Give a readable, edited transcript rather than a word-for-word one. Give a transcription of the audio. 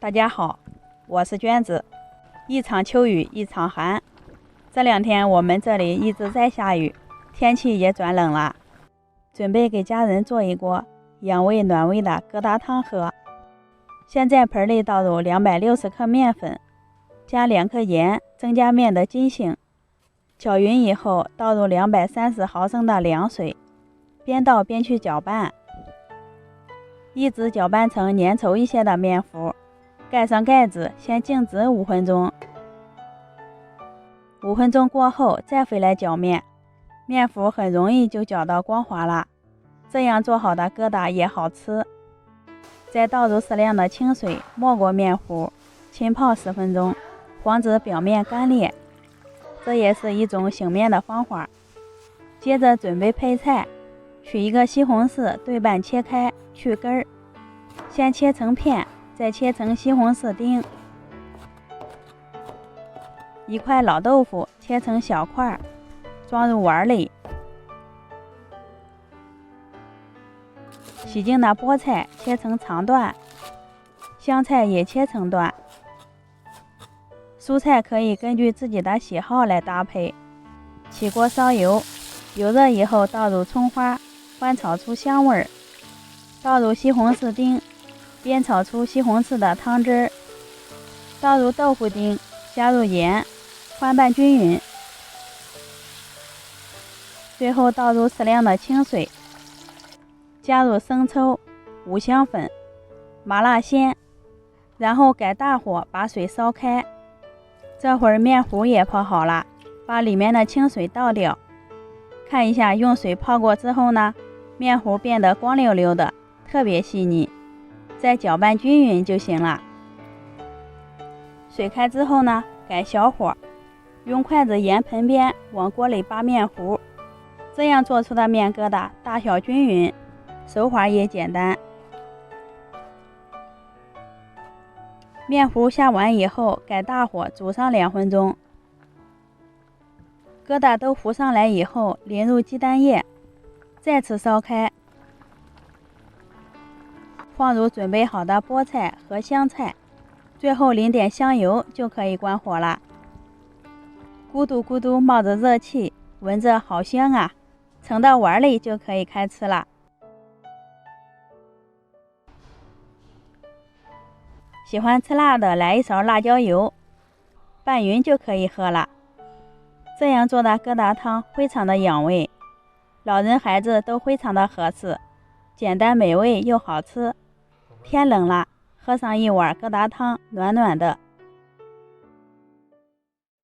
大家好，我是娟子。一场秋雨一场寒，这2天我们这里一直在下雨，天气也转冷了。准备给家人做一锅养胃暖胃的疙瘩汤喝。先在盆里倒入260克面粉，加2克盐，增加面的筋性。搅匀以后，倒入230毫升的凉水，边倒边去搅拌，一直搅拌成粘稠一些的面糊。盖上盖子，先静止5分钟。5分钟过后再回来搅面，面糊很容易就搅到光滑了。这样做好的疙瘩也好吃。再倒入适量的清水，没过面糊，浸泡10分钟，防止表面干裂。这也是一种醒面的方法。接着准备配菜，取一个西红柿对半切开，去根儿，先切成片，再切成西红柿丁。一块老豆腐切成小块，装入碗里。洗净的菠菜切成长段，香菜也切成段。蔬菜可以根据自己的喜好来搭配。起锅烧油，油热以后倒入葱花，翻炒出香味儿。倒入西红柿丁，煸炒出西红柿的汤汁儿。倒入豆腐丁，加入盐，翻拌均匀。最后倒入适量的清水，加入生抽、五香粉、麻辣鲜，然后改大火把水烧开。这会儿面糊也泡好了，把里面的清水倒掉。看一下用水泡过之后呢，面糊变得光溜溜的，特别细腻。再搅拌均匀就行了。水开之后呢，改小火，用筷子沿盆边往锅里扒面糊。这样做出的面疙瘩大小均匀，手法也简单。面糊下完以后，改大火煮上2分钟。疙瘩都浮上来以后，淋入鸡蛋液，再次烧开，放入准备好的菠菜和香菜，最后淋点香油就可以关火了。咕嘟咕嘟冒着热气，闻着好香啊！盛到碗里就可以开吃了。喜欢吃辣的，来一勺辣椒油，拌匀就可以喝了。这样做的疙瘩汤非常的养胃，老人孩子都非常的合适，简单美味又好吃。天冷了，喝上一碗疙瘩汤，暖暖的。